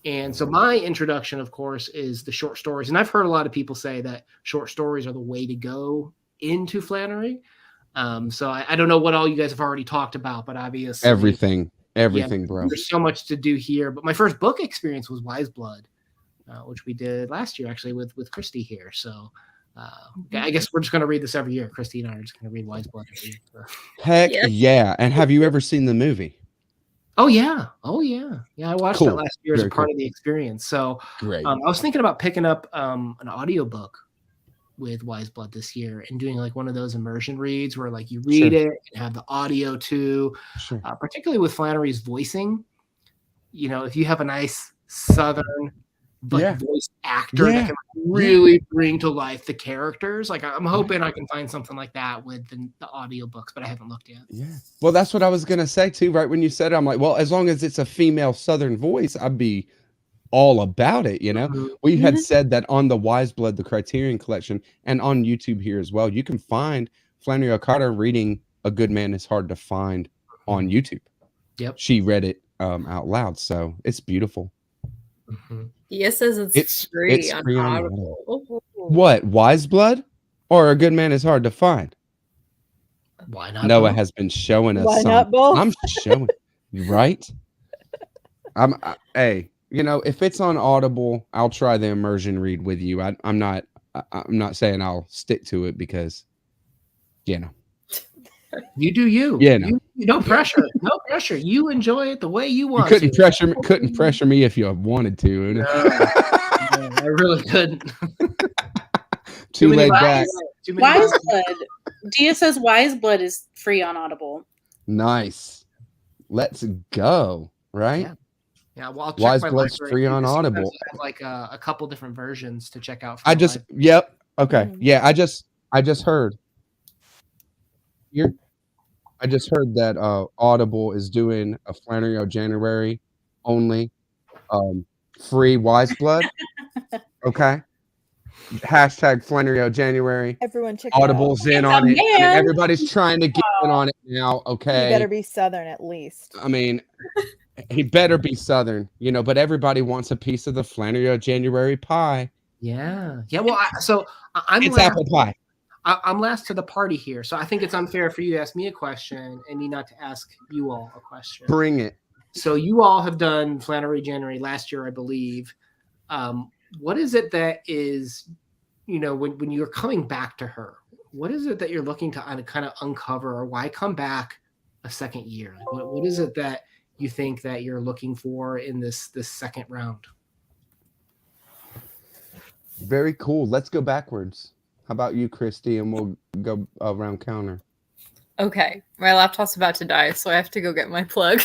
And so my introduction, of course, is the short stories. And I've heard a lot of people say that short stories are the way to go into Flannery. So I don't know what all you guys have already talked about, but obviously Everything, bro. There's so much to do here. But my first book experience was Wise Blood, which we did last year, actually, with Christy here. So I guess we're just going to read this every year. Christy and I are just going to read Wise Blood every year. So. Heck yeah. And have you ever seen the movie? Oh, yeah. Yeah, I watched that last year as a part of the experience. So Great. I was thinking about picking up an audiobook with Wise Blood this year and doing like one of those immersion reads where like you read it and have the audio too, particularly with Flannery's voicing. If you have a nice Southern voice actor that can really bring to life the characters, like I'm hoping I can find something like that with the audiobooks, but I haven't looked yet. Yeah. Well, that's what I was going to say too, right? When you said it, I'm like, well, as long as it's a female Southern voice, I'd be all about it. We had said that on the Wise Blood, the Criterion Collection, and on YouTube here as well, you can find Flannery O'Connor reading A Good Man is Hard to Find on YouTube. Yep. She read it out loud, so it's beautiful. Dia says it's free on Audible. What, Wise Blood or A Good Man is Hard to Find? Why not? Noah has been showing us Why not both? I'm showing right. Hey, if it's on Audible, I'll try the immersion read with you. I'm not saying I'll stick to it because, you do you. Yeah, no pressure. No pressure. You enjoy it the way you want. You couldn't pressure me if you wanted to. No, I really couldn't. Too laid back. Wise Blood. Dia says Wise Blood is free on Audible. Nice. Let's go. Right. Yeah, well, I'll check Wise my Blood's library. free on Audible. I have like a couple different versions to check out. Yep. Okay. Yeah, I just heard. I just heard that Audible is doing a Flannery O'January only free Wise Blood. Okay. Hashtag Flannery O'January. Everyone check Audible's it out. in on it. I mean, Man. everybody's trying to get in on it now. Okay. You better be Southern at least. I mean, he better be Southern, but everybody wants a piece of the Flannery O'January pie. Yeah. Well, I'm It's last, apple pie. I'm last to the party here, so I think it's unfair for you to ask me a question and me not to ask you all a question. Bring it. So you all have done Flannery O'January last year, I believe. What is it that is, when you're coming back to her, what is it that you're looking to kind of uncover, or why come back a second year? What is it that you think that you're looking for in this second round? Very cool. Let's go backwards. How about you, Christy? And we'll go around counter. Okay. My laptop's about to die, so I have to go get my plug.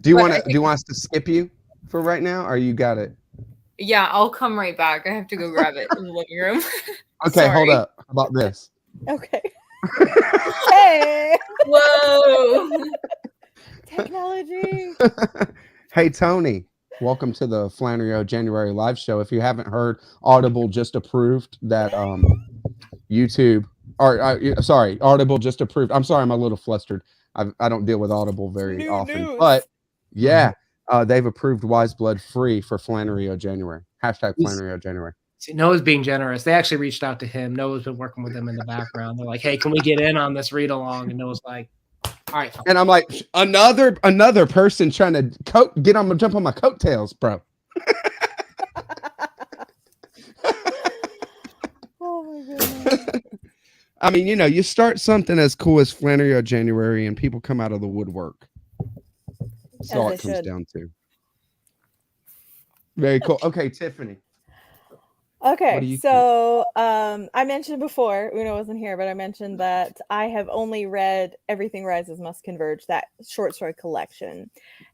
Do you want us to skip you for right now, or you got it? Yeah, I'll come right back. I have to go grab it in the living room. Okay, hold Sorry. up. How about this? Okay. Hey, Whoa. technology. Hey, Tony. Welcome to the Flannery O'January live show. If you haven't heard, Audible just approved that YouTube, or sorry, Audible just approved. I'm sorry, I'm a little flustered. I don't deal with Audible very New often, news. but yeah, they've approved Wise Blood free for Flannery O'January. Hashtag He's- Flannery O'January. See, Noah's being generous. They actually reached out to him. Noah's been working with them in the background. They're like, "Hey, can we get in on this read along?" And Noah's like, "All right, fine." And I'm like, another person trying to jump on my coattails, bro. Oh my goodness. I mean, you start something as cool as Flannery O'January, and people come out of the woodwork. That's all it comes down to. Very cool. Okay, Tiffany. Okay, so I mentioned before, Una wasn't here, but I mentioned that I have only read Everything Rises Must Converge, that short story collection.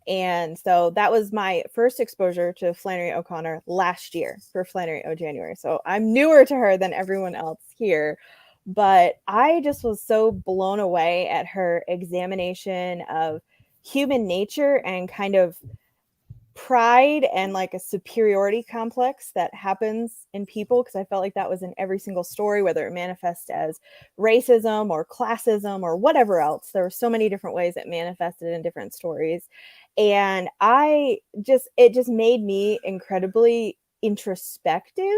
And so that was my first exposure to Flannery O'Connor last year for Flannery O'January. So I'm newer to her than everyone else here, but I just was so blown away at her examination of human nature and kind of pride and like a superiority complex that happens in people, because I felt like that was in every single story, whether it manifests as racism or classism or whatever else. There were so many different ways it manifested in different stories, and it just made me incredibly introspective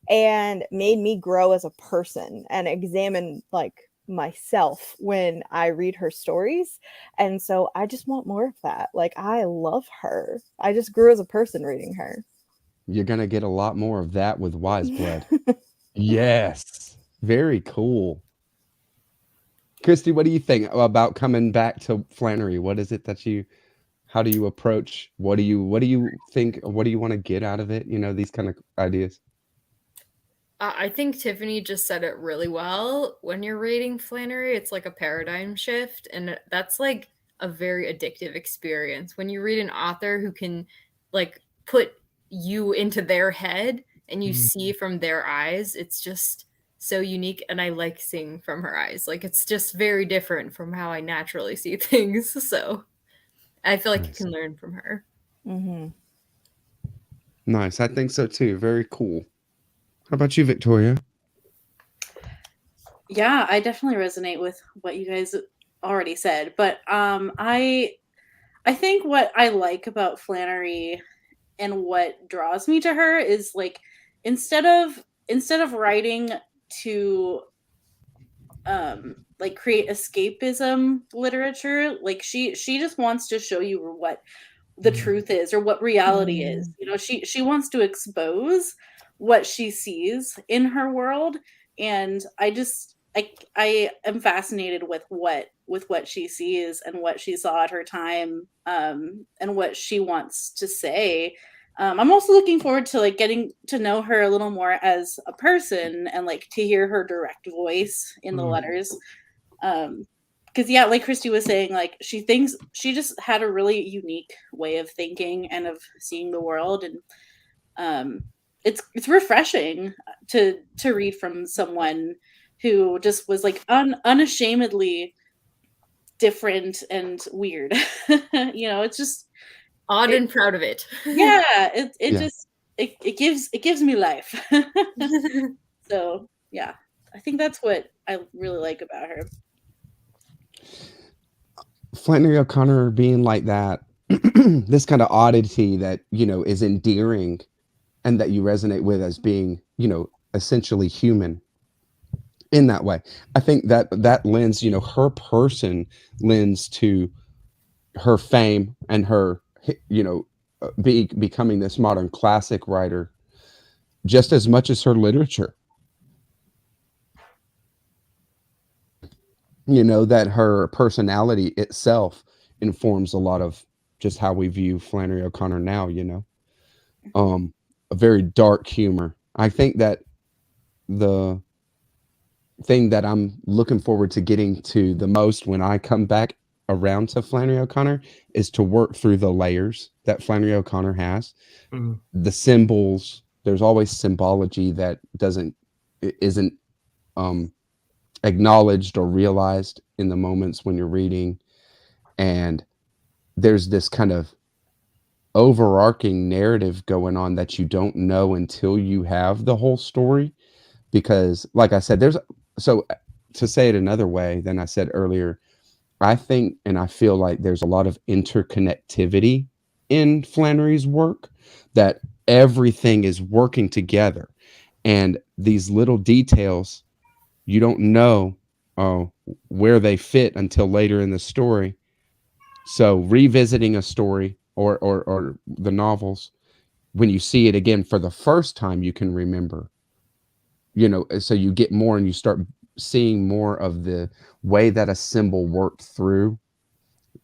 and made me grow as a person and examine like myself when I read her stories. And so I just want more of that. Like, I love her. I just grew as a person reading her. You're gonna get a lot more of that with Wise Blood. Yes, very cool. Christy, what do you think about coming back to Flannery? What is it that how do you approach? What do you think? What do you want to get out of it? These kind of ideas. I think Tiffany just said it really well. When you're reading Flannery, it's like a paradigm shift, and that's like a very addictive experience. When you read an author who can like put you into their head and you see from their eyes, it's just so unique. And I like seeing from her eyes. Like, it's just very different from how I naturally see things. So I feel like you can learn from her. Mm-hmm. Nice. I think so too. Very cool. How about you, Victoria? Yeah, I definitely resonate with what you guys already said, but I think what I like about Flannery and what draws me to her is like instead of writing to like create escapism literature, like she just wants to show you what the truth is or what reality is. She wants to expose what she sees in her world, and I am fascinated with what she sees and what she saw at her time, and what she wants to say. I'm also looking forward to like getting to know her a little more as a person and like to hear her direct voice in the letters. Because yeah, like Christy was saying, like she just had a really unique way of thinking and of seeing the world, and it's refreshing to read from someone who just was like unashamedly different and weird. It's just odd and proud of it. Yeah, it gives me life. So yeah, I think that's what I really like about her. Flannery O'Connor being like that, this kind of oddity that is endearing and that you resonate with as being essentially human in that way. I think that lends her person lends to her fame and her becoming this modern classic writer just as much as her literature. That her personality itself informs a lot of just how we view Flannery O'Connor now, a very dark humor. I think that the thing that I'm looking forward to getting to the most when I come back around to Flannery O'Connor is to work through the layers that Flannery O'Connor has. The symbols, there's always symbology that isn't acknowledged or realized in the moments when you're reading, and there's this kind of overarching narrative going on that you don't know until you have the whole story. Because, like I said, so to say it another way than I said earlier, I think and I feel like there's a lot of interconnectivity in Flannery's work, that everything is working together. And these little details, you don't know where they fit until later in the story. So revisiting a story or the novels, when you see it again for the first time, you can remember, so you get more and you start seeing more of the way that a symbol worked through,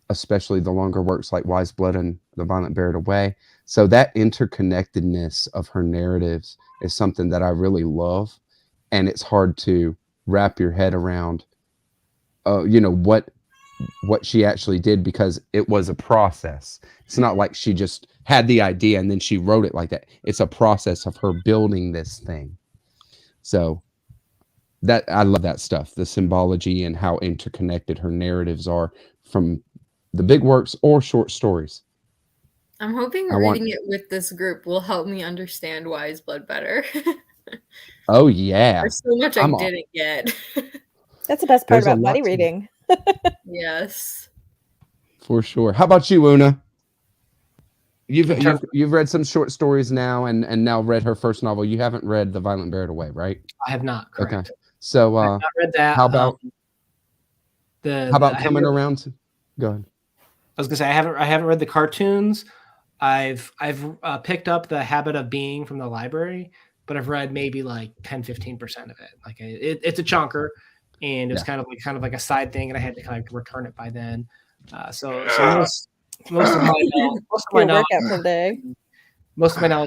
especially the longer works like Wise Blood and The Violent Buried Away. So that interconnectedness of her narratives is something that I really love. And it's hard to wrap your head around, what she actually did, because it was a process. It's not like she just had the idea and then she wrote it like that. It's a process of her building this thing. So that I love that stuff, the symbology and how interconnected her narratives are from the big works or short stories. I'm hoping reading it with this group will help me understand Wise Blood better. Oh yeah, there's so much I didn't get. That's the best part about buddy reading. Yes, for sure. How about you, Una? You've read some short stories now, and now read her first novel. You haven't read The Violent Buried Away, right? I have not. Correct. Okay. So I have not read that. How about coming around to, go ahead. I was gonna say I haven't read the cartoons. I've picked up The Habit of Being from the library, but I've read maybe like 10-15% of it. Like it's a chunker, and it was kind of like a side thing, and I had to kind of return it by then. So most of my knowledge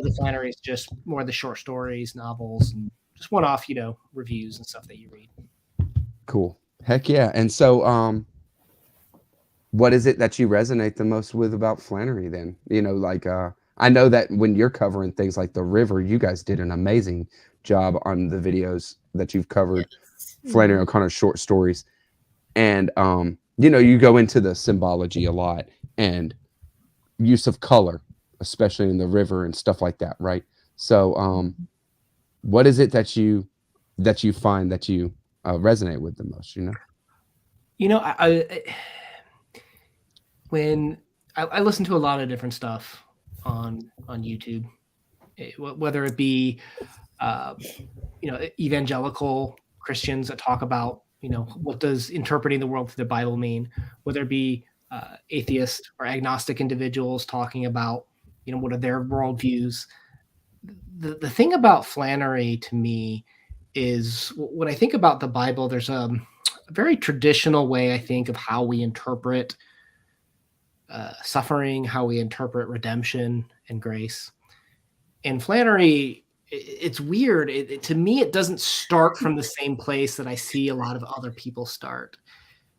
of Flannery is just more of the short stories, novels, and just one-off, reviews and stuff that you read. Cool. Heck yeah. And so, what is it that you resonate the most with about Flannery then? I know that when you're covering things like The River, you guys did an amazing job on the videos that you've covered, Flannery O'Connor's short stories. And, you go into the symbology a lot and use of color, especially in The River and stuff like that, right? So, what is it that you find that you resonate with the most? When I listen to a lot of different stuff on YouTube, whether it be evangelical Christians that talk about what does interpreting the world through the Bible mean, whether it be atheist or agnostic individuals talking about what are their worldviews. The thing about Flannery to me is, when I think about the Bible, there's a very traditional way, I think, of how we interpret suffering, how we interpret redemption and grace. And Flannery, it's weird. To me, it doesn't start from the same place that I see a lot of other people start.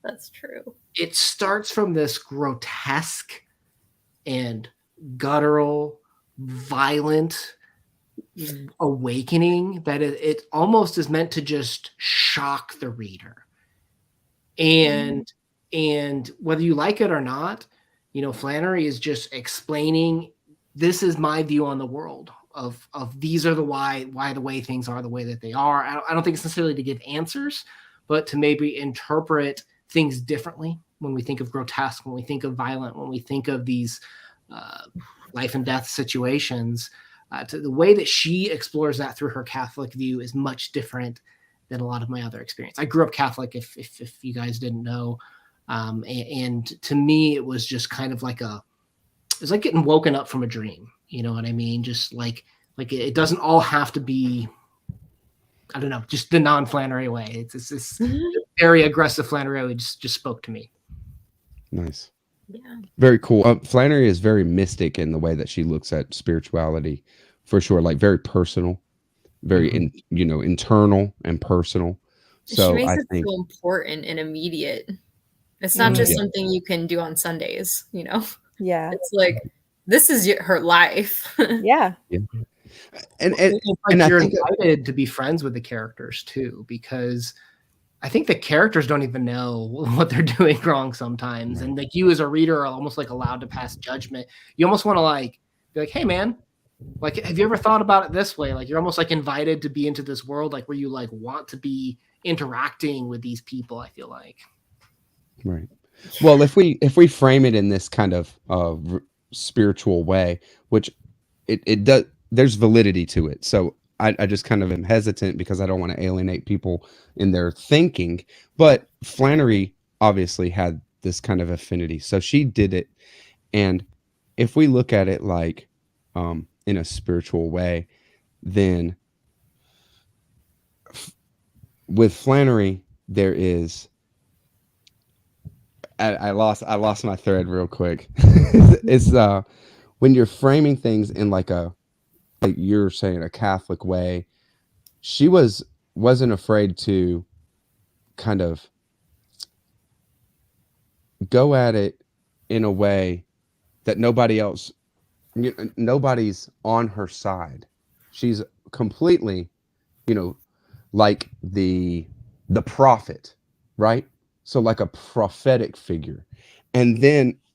That's true. It starts from this grotesque and guttural, violent awakening that it almost is meant to just shock the reader. And whether you like it or not, Flannery is just explaining, this is my view on the world of these are why the way things are the way that they are. I don't think it's necessarily to give answers, but to maybe interpret things differently when we think of grotesque, when we think of violent, when we think of these life and death situations. To the way that she explores that through her Catholic view is much different than a lot of my other experience. I grew up Catholic, if you guys didn't know. And to me, it was just kind of like it's like getting woken up from a dream. You know what I mean? Just like it doesn't all have to be, I don't know, just the non-Flannery way. It's this very aggressive Flannery way just spoke to me. Nice. Yeah. Very cool. Flannery is very mystic in the way that she looks at spirituality, for sure. Like very personal, very internal and personal. So she makes it feel important and immediate. It's not just something you can do on Sundays, Yeah. It's like, this is her life. Yeah. And you're invited to be friends with the characters too, because I think the characters don't even know what they're doing wrong sometimes. And like you as a reader are almost like allowed to pass judgment. You almost want to like be like, hey man, like have you ever thought about it this way? Like you're almost like invited to be into this world, like where you like want to be interacting with these people, I feel like. Right. Well, if we frame it in this kind of spiritual way, which it does, there's validity to it. So I just kind of am hesitant because I don't want to alienate people in their thinking. But Flannery obviously had this kind of affinity, so she did it. And if we look at it like in a spiritual way, then with Flannery there is. I lost my thread real quick. It's when you're framing things in like you're saying a Catholic way, she wasn't afraid to kind of go at it in a way that nobody's on her side. She's completely, like the prophet, right? So like a prophetic figure. And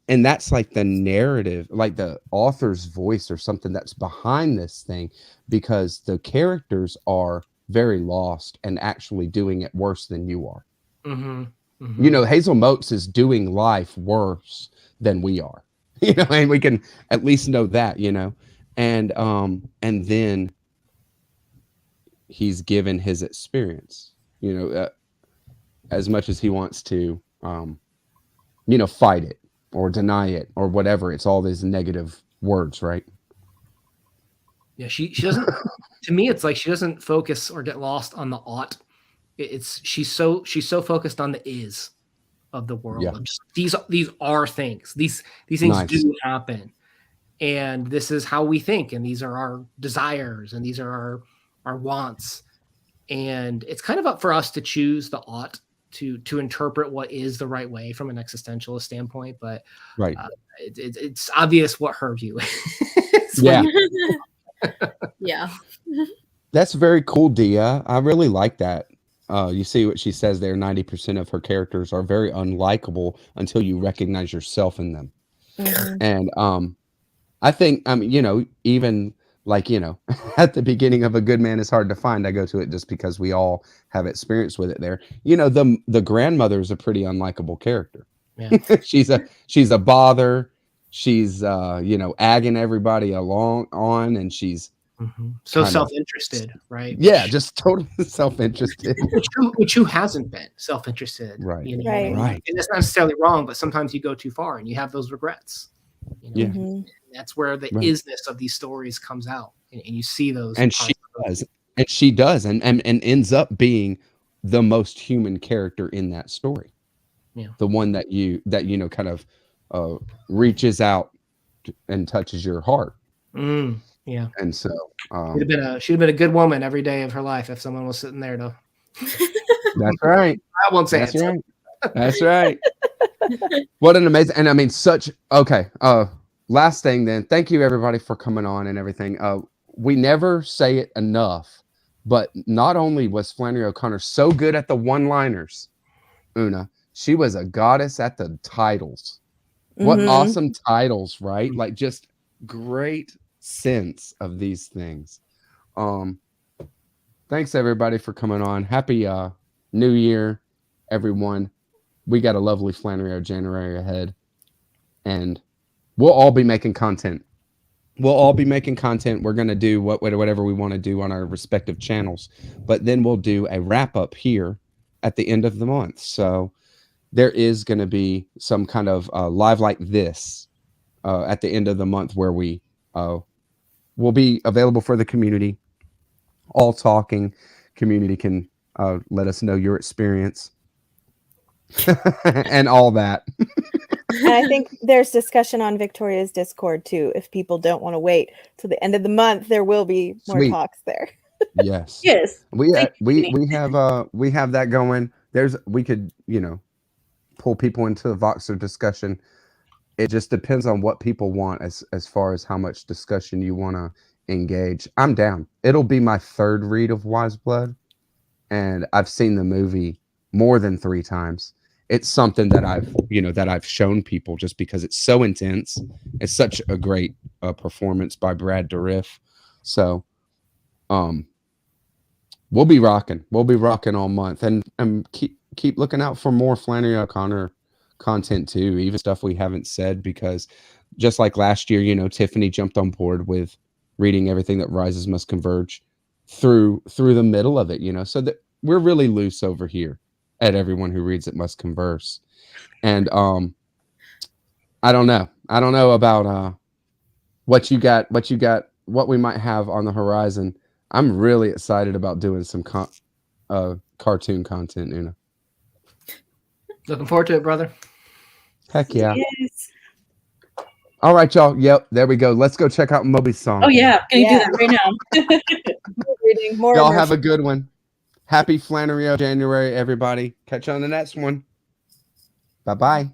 that's like the narrative, like the author's voice or something that's behind this thing, because the characters are very lost and actually doing it worse than you are. Mm-hmm. Mm-hmm. Hazel Motes is doing life worse than we are, and we can at least know that, and then he's given his experience, as much as he wants to, fight it or deny it or whatever. It's all these negative words, right? Yeah, she doesn't. To me, it's like she doesn't focus or get lost on the ought. She's so focused on the is of the world. Yeah. Just, these are things. These things Nice. do happen, and this is how we think, and these are our desires, and these are our wants, and it's kind of up for us to choose the ought to interpret what is the right way from an existentialist standpoint. But Right. It's obvious what her view is. Yeah. Yeah. That's very cool, Dia. I really like that. You see what she says there. 90% of her characters are very unlikable until you recognize yourself in them. Mhm. And I think, even like, at the beginning of A Good Man Is Hard to Find, I go to it just because we all have experience with it there. The grandmother is a pretty unlikable character. Yeah. she's a bother. She's agging everybody along on, and she's Mm-hmm. So kind of- self-interested, right? yeah, just totally self-interested. Which who hasn't been self-interested, Right. Right. Right. And that's not necessarily wrong, but sometimes you go too far and you have those regrets. Yeah. Mhm. That's where the Right. isness of these stories comes out, and you see those. And she does, and ends up being the most human character in that story. Yeah. The one that kind of reaches out and touches your heart. Yeah. And so She'd have been a good woman every day of her life if someone was sitting there to. that's right. I won't say That's it. right. That's right. What an amazing, and I mean, okay. Last thing then, thank you everybody for coming on and everything. We never say it enough, but not only was Flannery O'Connor so good at the one-liners, Una, she was a goddess at the titles. What Mhm. awesome titles, right? Like just great sense of these things. Thanks everybody for coming on. Happy New Year, everyone. We got a lovely Flannery O'January ahead, and we'll all be making content. We're going to do whatever we want to do on our respective channels, but then we'll do a wrap up here at the end of the month. So there is going to be some kind of live like this at the end of the month where we will be available for the community. All talking. Community can let us know your experience and all that. And I think there's discussion on Victoria's Discord too. If people don't want to wait till the end of the month, there will be more Sweet. talks there. Yes. Yes. We Thank you, have that going. We could, pull people into the Voxer discussion. It just depends on what people want as far as how much discussion you want to engage. I'm down. It'll be my third read of Wise Blood, and I've seen the movie more than 3 times. It's something that I've shown people just because it's so intense. It's such a great performance by Brad Dourif. So we'll be rocking all month, and keep looking out for more Flannery O'Connor content too, even stuff we haven't said, because just like last year, Tiffany jumped on board with reading everything that Rises Must Converge through the middle of it, so that we're really loose over here at Everyone Who Reads It Must Converse. And I don't know about what you got, what we might have on the horizon. I'm really excited about doing some cartoon content, Looking forward to it, brother. Heck yeah. Yes. All right, y'all. Yep, there we go. Let's go check out Moby's song. Oh yeah, can you do Yeah. that right now? Reading more. Y'all have a good one. Happy Flannery O'January, everybody. Catch you on the next one. Bye-bye.